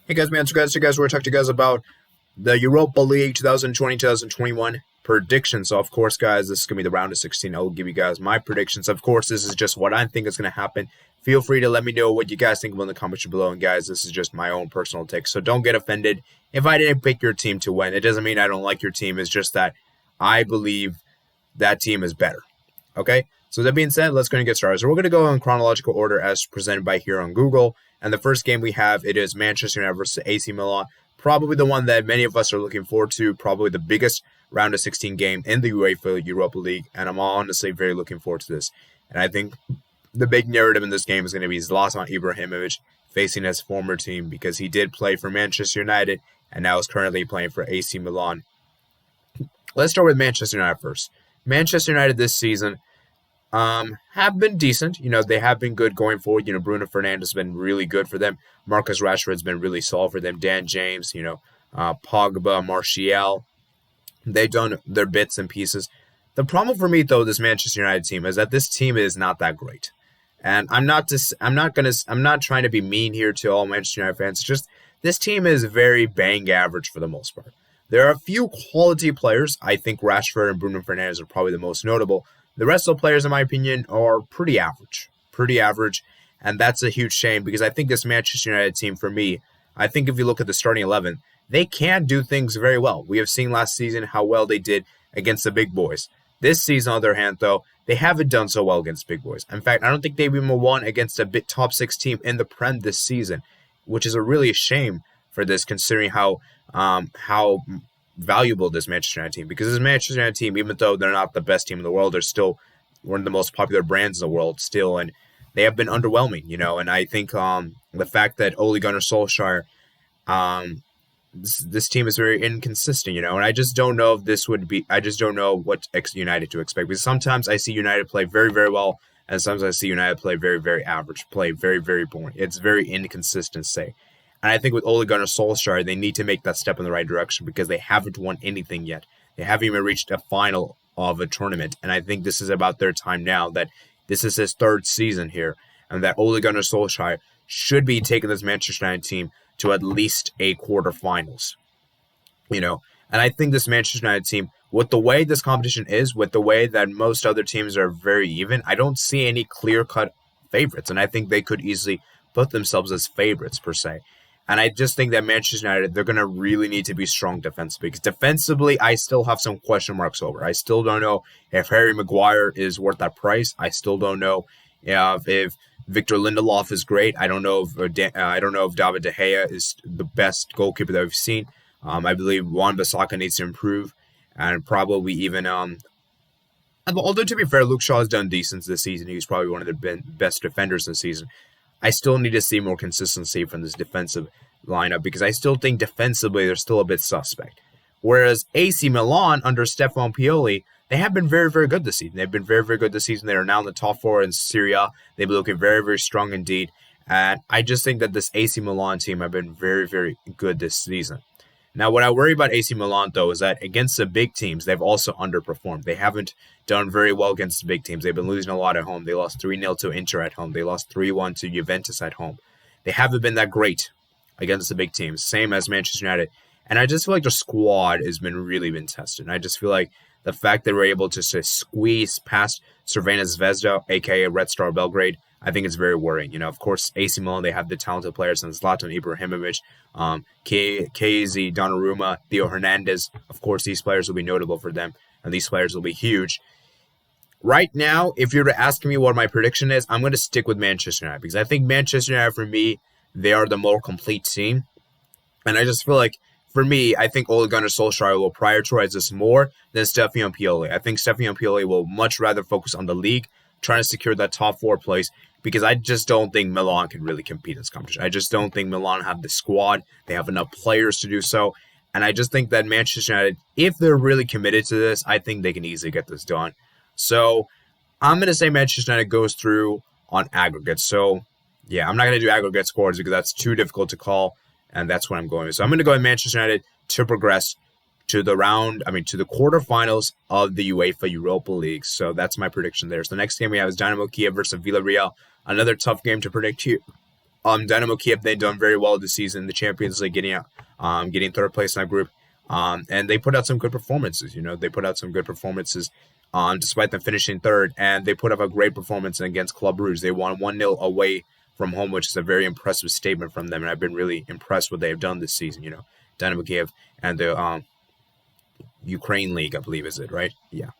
Hey guys, man, so guys, we're talking to you guys about the Europa League 2020-2021 predictions. So, of course, guys, this is going to be the round of 16. I will give you guys my predictions. Of course, this is just what I think is going to happen. Feel free to let me know what you guys think in the comments below. And, guys, this is just my own personal take. So, don't get offended if I didn't pick your team to win. It doesn't mean I don't like your team. It's just that I believe that team is better. Okay? So, that being said, let's go and get started. So, we're going to go in chronological order as presented by here on Google. And the first game we have, it is Manchester United versus AC Milan. Probably the one that many of us are looking forward to. Probably the biggest round of 16 game in the UEFA Europa League. And I'm honestly very looking forward to this. And I think the big narrative in this game is going to be Zlatan Ibrahimovic facing his former team, because he did play for Manchester United and now is currently playing for AC Milan. Let's start with Manchester United first. Manchester United this season have been decent. They have been good going forward. Bruno Fernandes has been really good for them. Marcus Rashford has been really solid for them. Dan James, Pogba, Martial. They've done their bits and pieces. The problem for me, though, this Manchester United team is that this team is not that great. And I'm not trying to be mean here to all Manchester United fans. It's just this team is very bang average for the most part. There are a few quality players. I think Rashford and Bruno Fernandes are probably the most notable. The rest of the players, in my opinion, are pretty average. And that's a huge shame, because I think this Manchester United team, for me, I think if you look at the starting 11, they can do things very well. We have seen last season how well they did against the big boys. This season, on the other hand, though, they haven't done so well against big boys. In fact, I don't think they've even won against a top 6 team in the Prem this season, which is really a shame for this, considering how valuable this Manchester United team, because this Manchester United team, even though they're not the best team in the world, they're still one of the most popular brands in the world still, and they have been underwhelming, and I think the fact that Ole Gunnar Solskjaer, this team is very inconsistent, and I just don't know if this would be, I just don't know what United to expect, because sometimes I see United play very, very well, and sometimes I see United play very, very average, play very, very boring. It's very inconsistent, say. And I think with Ole Gunnar Solskjaer, they need to make that step in the right direction, because they haven't won anything yet. They haven't even reached a final of a tournament. And I think this is about their time now, that this is his 3rd season here, and that Ole Gunnar Solskjaer should be taking this Manchester United team to at least a quarterfinals. And I think this Manchester United team, with the way this competition is, with the way that most other teams are very even, I don't see any clear-cut favorites. And I think they could easily put themselves as favorites, per se. And I just think that Manchester United, they're going to really need to be strong defensively. Because defensively, I still have some question marks over. I still don't know if Harry Maguire is worth that price. I still don't know if Victor Lindelof is great. I don't know if David De Gea is the best goalkeeper that we've seen. I believe Wan-Bissaka needs to improve. And probably even, although to be fair, Luke Shaw has done decent this season. He's probably one of the best defenders this season. I still need to see more consistency from this defensive lineup, because I still think defensively they're still a bit suspect. Whereas AC Milan under Stefano Pioli, they have been very, very good this season. They've been very, very good this season. They are now in the top 4 in Serie A. They've been looking very, very strong indeed. And I just think that this AC Milan team have been very, very good this season. Now, what I worry about AC Milan, though, is that against the big teams, they've also underperformed. They haven't done very well against the big teams. They've been losing a lot at home. They lost 3-0 to Inter at home. They lost 3-1 to Juventus at home. They haven't been that great against the big teams, same as Manchester United. And I just feel like their squad has really been tested. And I just feel like the fact that we're able to squeeze past Crvena Zvezda, a.k.a. Red Star Belgrade, I think it's very worrying. Of course, AC Milan, they have the talented players, and Zlatan Ibrahimovic, KZ Donnarumma, Theo Hernandez. Of course, these players will be notable for them, and these players will be huge. Right now, if you're to ask me what my prediction is, I'm going to stick with Manchester United, because I think Manchester United, for me, they are the more complete team. And I just feel like, for me, I think Ole Gunnar Solskjaer will prioritize this more than Stefano Pioli. I think Stefano Pioli will much rather focus on the league, trying to secure that top 4 place, because I just don't think Milan can really compete in this competition. I just don't think Milan have the squad. They have enough players to do so. And I just think that Manchester United, if they're really committed to this, I think they can easily get this done. So I'm going to say Manchester United goes through on aggregate. So, yeah, I'm not going to do aggregate scores because that's too difficult to call, and that's what I'm going with. So I'm going to go with Manchester United to progress to the quarterfinals of the UEFA Europa League. So that's my prediction there. So the next game we have is Dynamo Kia versus Villarreal. Another tough game to predict here. Dynamo Kia, they've done very well this season in the Champions League, getting third place in that group. And they put out some good performances. They put out some good performances, despite them finishing third. And they put up a great performance against Club Brugge. They won 1-0 away from home, which is a very impressive statement from them. And I've been really impressed what they have done this season. Dynamo Kiev and the Ukraine League, I believe, is it, right? Yeah.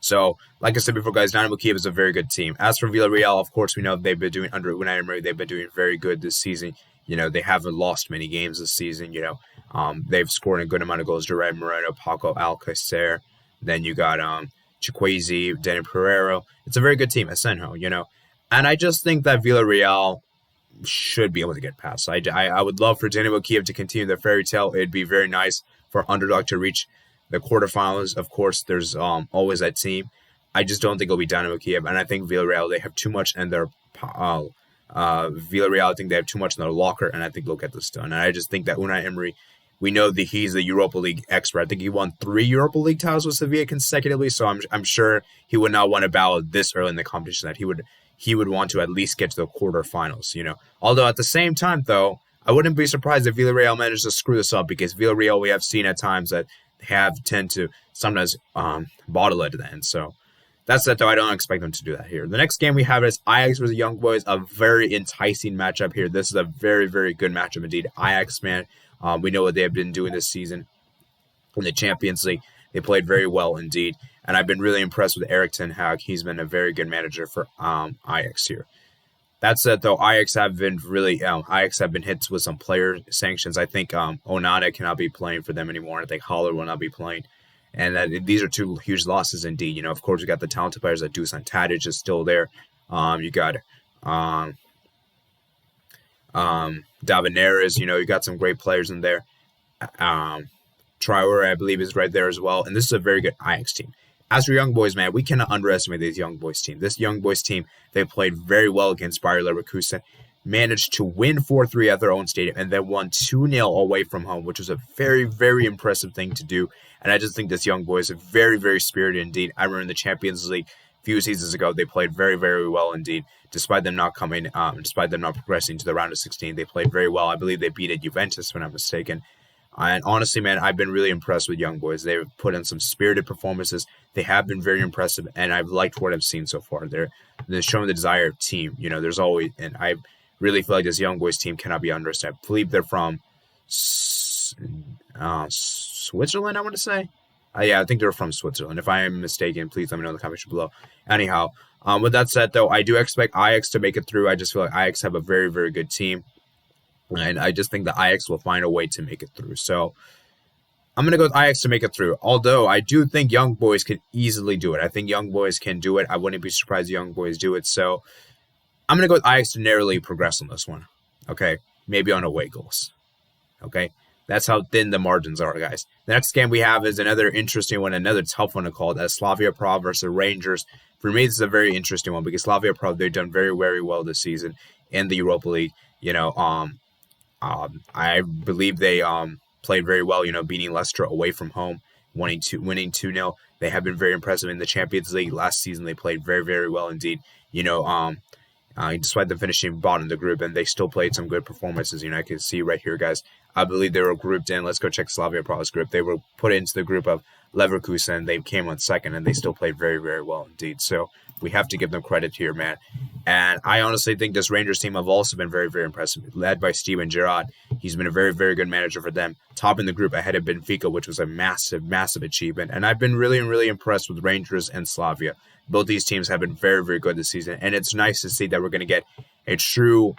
So, like I said before, guys, Dynamo Kiev is a very good team. As for Villarreal, of course, we know they've been doing under Unai Emery. They've been doing very good this season. They haven't lost many games this season. They've scored a good amount of goals. Gerard Moreno, Paco Alcacer. Then you got Chikwueze, Danny Pereira. It's a very good team. Asenjo, And I just think that Villarreal should be able to get past. I would love for Dynamo Kiev to continue their fairy tale. It'd be very nice for underdog to reach the quarterfinals. Of course, there's always that team. I just don't think it'll be Dynamo Kiev, and I think Villarreal, they have too much in their Villarreal. I think they have too much in their locker, and I think they'll get this done. And I just think that Unai Emery, we know that he's the Europa League expert. I think he won 3 Europa League titles with Sevilla consecutively, so I'm sure he would not want to bow this early in the competition. That he would want to at least get to the quarterfinals. Although at the same time, though, I wouldn't be surprised if Villarreal manages to screw this up, because Villarreal, we have seen at times that tend to sometimes bottle it then. So that's it, though. I don't expect them to do that here. The next game we have is Ajax versus Young Boys, a very enticing matchup here. This is a very, very good matchup indeed. Ajax, man, we know what they have been doing this season in the Champions League. They played very well indeed, and I've been really impressed with Erik ten Hag. He's been a very good manager for Ajax here. That said, though, Ajax have been hit with some player sanctions. I think Onana cannot be playing for them anymore. I think Haller will not be playing. And these are 2 huge losses indeed. Of course, we got the talented players like Dusan Tadic is still there. You got David Neres. You got some great players in there. Traore, I believe, is right there as well. And this is a very good Ajax team. As for Young Boys, man, we cannot underestimate this Young Boys team. This Young Boys team, they played very well against Bayer Leverkusen, managed to win 4-3 at their own stadium, and then won 2-0 away from home, which was a very, very impressive thing to do. And I just think this Young Boys are very, very spirited indeed. I remember in the Champions League a few seasons ago, they played very, very well indeed. Despite them not progressing to the round of 16, they played very well. I believe they beat Juventus, if I'm not mistaken. And honestly, man, I've been really impressed with Young Boys. They've put in some spirited performances. They have been very impressive, and I've liked what I've seen so far. They're showing the desire of team. There's always, and I really feel like this Young Boys team cannot be underestimated. I believe they're from Switzerland, I want to say. Yeah, I think they're from Switzerland. If I am mistaken, please let me know in the comments below. Anyhow, with that said, though, I do expect Ajax to make it through. I just feel like Ajax have a very, very good team. And I just think that Ajax will find a way to make it through. So I'm going to go with Ajax to make it through. Although I do think Young Boys can easily do it. I think Young Boys can do it. I wouldn't be surprised if Young Boys do it. So I'm going to go with Ajax to narrowly progress on this one. Okay? Maybe on away goals. Okay? That's how thin the margins are, guys. The next game we have is another interesting one, another tough one to call. That's Slavia Prague versus Rangers. For me, this is a very interesting one because Slavia Prague, they've done very, very well this season in the Europa League. I believe they played very well, beating Leicester away from home, winning 2-0. They have been very impressive in the Champions League. Last season, they played very, very well indeed. Despite them finishing bottom of the group, and they still played some good performances. I can see right here, guys. I believe they were grouped in. Let's go check Slavia Prague's group. They were put into the group of Leverkusen. They came on second, and they still played very, very well indeed. So we have to give them credit here, man. And I honestly think this Rangers team have also been very, very impressive, led by Steven Gerrard. He's been a very, very good manager for them, topping the group ahead of Benfica, which was a massive, massive achievement. And I've been really, really impressed with Rangers and Slavia. Both these teams have been very, very good this season, and it's nice to see that we're going to get a true,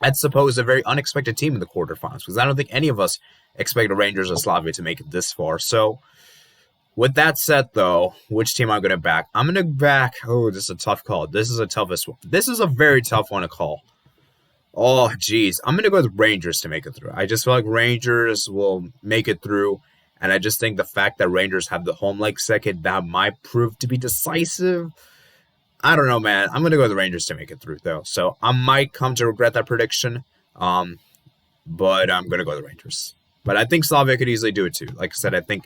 I suppose, a very unexpected team in the quarterfinals, because I don't think any of us expect the Rangers or Slavia to make it this far. So with that said, though, which team am I going to back? I'm going to back, this is a tough call. This is a toughest one. This is a very tough one to call. Oh, geez. I'm going to go with Rangers to make it through. I just feel like Rangers will make it through. And I just think the fact that Rangers have the home leg second, that might prove to be decisive. I don't know, man. I'm going to go with the Rangers to make it through, though. So I might come to regret that prediction. But I'm going to go with the Rangers. But I think Slavia could easily do it, too. Like I said, I think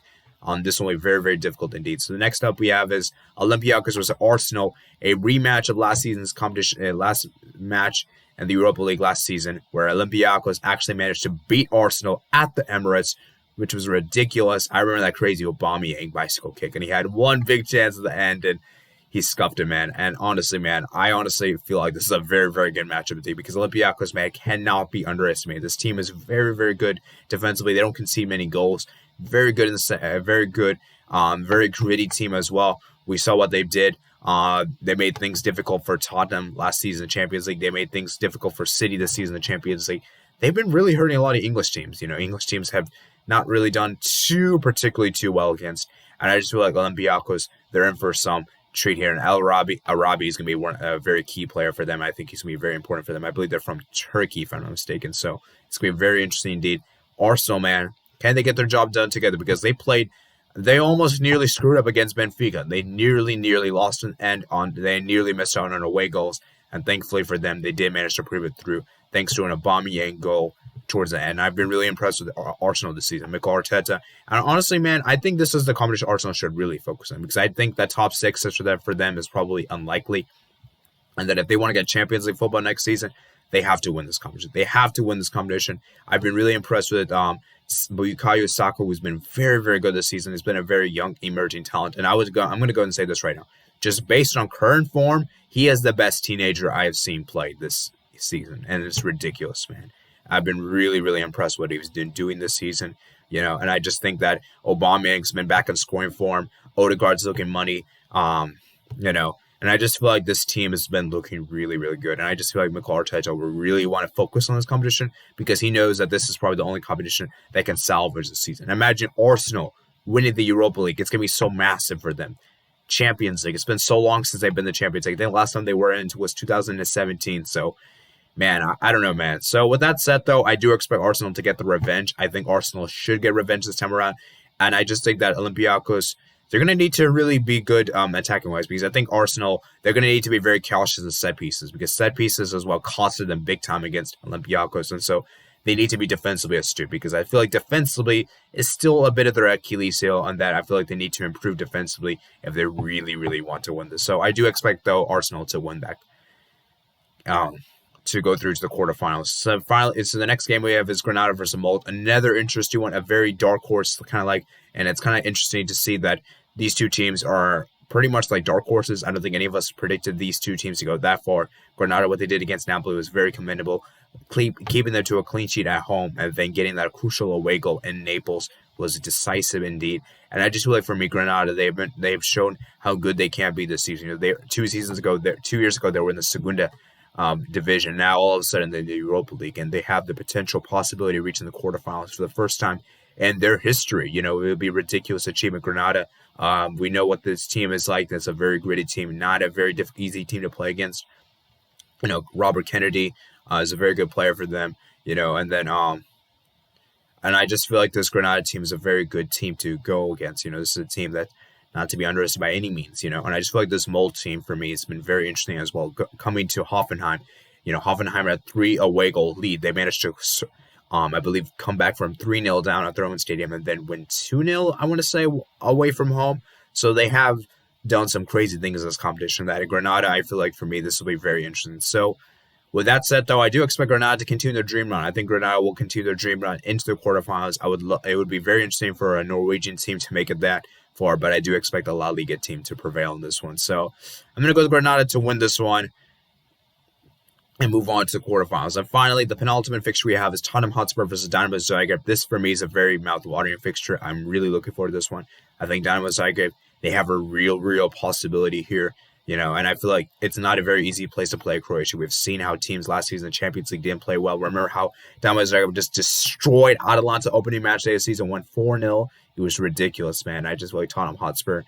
this will be very, very difficult indeed. So the next up we have is Olympiacos versus Arsenal, a rematch of last season's competition, last match in the Europa League last season, where Olympiacos actually managed to beat Arsenal at the Emirates, which was ridiculous. I remember that crazy Aubameyang bicycle kick, and he had one big chance at the end, and he scuffed it, man. And honestly, man, I honestly feel like this is a very, very good matchup today because Olympiacos, man, cannot be underestimated. This team is very, very good defensively. They don't concede many goals. Very good in the very good, very gritty team as well. We saw what they did. They made things difficult for Tottenham last season in the Champions League. They made things difficult for City this season in the Champions League. They've been really hurting a lot of English teams. English teams have not really done particularly too well against. And I just feel like Olympiacos, they're in for some treat here. And Arabi is going to be a very key player for them. I think he's going to be very important for them. I believe they're from Turkey, if I'm not mistaken. So it's going to be very interesting indeed. Arsenal, man, can they get their job done together? Because they almost nearly screwed up against Benfica. They nearly lost they nearly missed out on away goals. And thankfully for them, they did manage to prove it through thanks to an Aubameyang goal towards the end. I've been really impressed with Arsenal this season. Mikel Arteta. And honestly, man, I think this is the competition Arsenal should really focus on because I think that top six for them is probably unlikely. And that if they want to get Champions League football next season, they have to win this competition. They have to win this competition. I've been really impressed with Bukayo Saka, who's been very, very good this season. He's been a very young, emerging talent. And I'm going to go ahead and say this right now. Just based on current form, he is the best teenager I have seen play this season. And it's ridiculous, man. I've been really, really impressed with what he's been doing this season. And I just think that Aubameyang's been back in scoring form. Odegaard's looking money. And I just feel like this team has been looking really, really good. And I just feel like Mikel Arteta will really want to focus on this competition because he knows that this is probably the only competition that can salvage the season. Imagine Arsenal winning the Europa League. It's going to be so massive for them. Champions League. It's been so long since they've been the Champions League. I think the last time they were in was 2017. So, man, I don't know, man. So with that said, though, I do expect Arsenal to get the revenge. I think Arsenal should get revenge this time around. And I just think that Olympiacos, they're going to need to really be good attacking-wise because I think Arsenal, they're going to need to be very cautious in set pieces because set pieces as well costed them big time against Olympiacos. And so they need to be defensively astute because I feel like defensively is still a bit of their Achilles heel on that. I feel like they need to improve defensively if they really, really want to win this. So I do expect, though, Arsenal to win back. To go through to the quarterfinals. So finally, the next game we have is Granada versus Molt. Another interesting one, a very dark horse and it's kind of interesting to see that these two teams are pretty much like dark horses. I don't think any of us predicted these two teams to go that far. Granada, what they did against Napoli was very commendable. Keeping them to a clean sheet at home and then getting that crucial away goal in Naples was decisive indeed. And I just feel like for me, Granada, they've shown how good they can be this season. 2 years ago, they were in the Segunda division. Now all of a sudden they're in the Europa League and they have the potential possibility of reaching the quarterfinals for the first time in their history. It would be a ridiculous achievement. Granada, we know what this team is like. It's a very gritty team, not a very easy team to play against. Robert Kennedy is a very good player for them. And I just feel like this Granada team is a very good team to go against. This is a team that not to be underestimated by any means, and I just feel like this Molt team for me has been very interesting as well. Coming to Hoffenheim, Hoffenheim had 3 away goal lead. They managed to, I believe, come back from 3-0 down at their own stadium and then win 2-0, I want to say, away from home. So they have done some crazy things in this competition. That at Granada, I feel like for me, this will be very interesting. So with that said, though, I do expect Granada to continue their dream run. I think Granada will continue their dream run into the quarterfinals. It would be very interesting for a Norwegian team to make it that far, but I do expect a La Liga team to prevail in this one. So I'm going to go with Granada to win this one and move on to the quarterfinals. And finally, the penultimate fixture we have is Tottenham Hotspur versus Dynamo Zagat. This, for me, is a very mouth-watering fixture. I'm really looking forward to this one. I think Dynamo Zagat, they have a real possibility here. And I feel like it's not a very easy place to play Croatia. We've seen how teams last season in the Champions League didn't play well. Remember how Dynamo Zagreb just destroyed Atalanta opening match day of the season, won 4-0. It was ridiculous, man. I just feel like Tottenham Hotspur,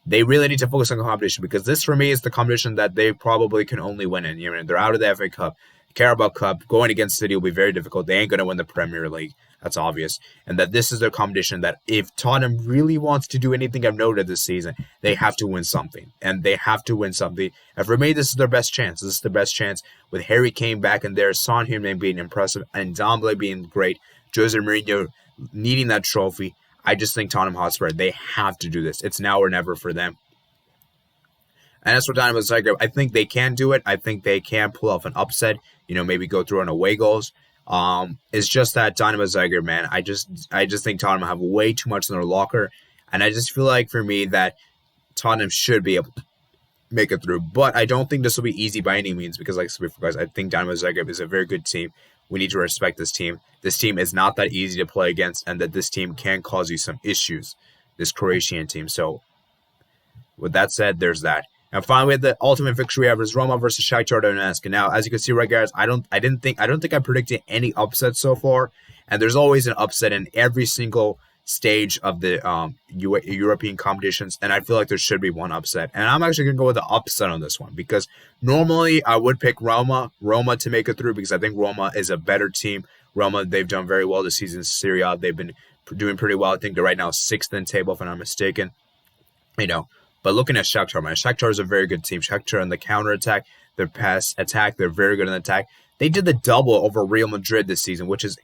they really need to focus on competition because this, for me, is the competition that they probably can only win in. They're out of the FA Cup. Carabao Cup, going against City will be very difficult. They ain't going to win the Premier League. That's obvious. And that this is their competition that if Tottenham really wants to do anything of note this season, they have to win something. And they have to win something. And for me, this is their best chance. This is the best chance with Harry Kane back in there, Son Heung-min being impressive, and Ndombele being great, Jose Mourinho needing that trophy. I just think Tottenham Hotspur, they have to do this. It's now or never for them. And as for Dynamo Zagreb, I think they can do it. I think they can pull off an upset. maybe go through on away goals. It's just that Dynamo Zagat, man. I just think Tottenham have way too much in their locker, and I just feel like for me that Tottenham should be able to make it through. But I don't think this will be easy by any means because, like I said before, guys, I think Dynamo Zagat is a very good team. We need to respect this team. This team is not that easy to play against, and that this team can cause you some issues, this Croatian team. So, with that said, there's that. And finally, we have the ultimate victory ever is Roma versus Shakhtar Donetsk. And now, as you can see right, guys, I don't think I predicted any upsets so far. And there's always an upset in every single stage of the European competitions, and I feel like there should be one upset. And I'm actually going to go with the upset on this one because normally I would pick Roma to make it through because I think Roma is a better team. Roma, they've done very well this season in Serie A. They've been doing pretty well. I think they're right now 6th in the table, if I'm not mistaken. But looking at Shakhtar, man, Shakhtar is a very good team. Shakhtar on the counter-attack, their pass attack, they're very good in the attack. They did the double over Real Madrid this season, which is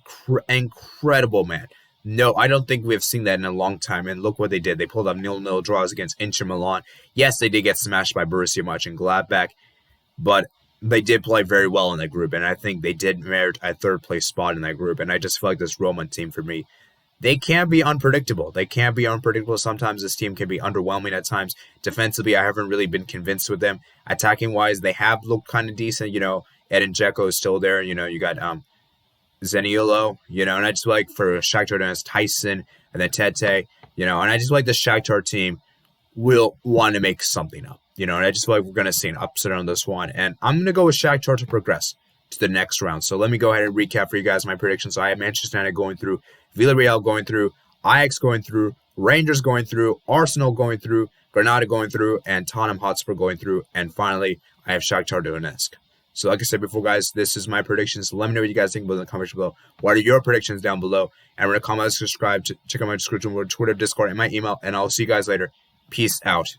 incredible, man. No, I don't think we have seen that in a long time. And look what they did. They pulled up 0-0 draws against Inter Milan. Yes, they did get smashed by Borussia Mönchengladbach, but they did play very well in that group. And I think they did merit a third-place spot in that group. And I just feel like this Roma team, for me, they can be unpredictable. Sometimes this team can be underwhelming at times. Defensively, I haven't really been convinced with them. Attacking-wise, they have looked kind of decent. Edin Dzeko is still there. You got Zaniolo, and I just feel like for Shakhtar Donetsk, Tyson, and then Tete, and I just feel like the Shakhtar team will want to make something up, and I just feel like we're going to see an upset on this one, and I'm going to go with Shakhtar to progress to the next round. So let me go ahead and recap for you guys my predictions. So I have Manchester United going through, Villarreal going through, Ajax going through, Rangers going through, Arsenal going through, Granada going through, and Tottenham Hotspur going through, and finally, I have Shakhtar Donetsk. So like I said before, guys, this is my predictions. Let me know what you guys think below in the comments below. What are your predictions down below? And remember to comment, subscribe, check out my description, Twitter, Discord, and my email. And I'll see you guys later. Peace out.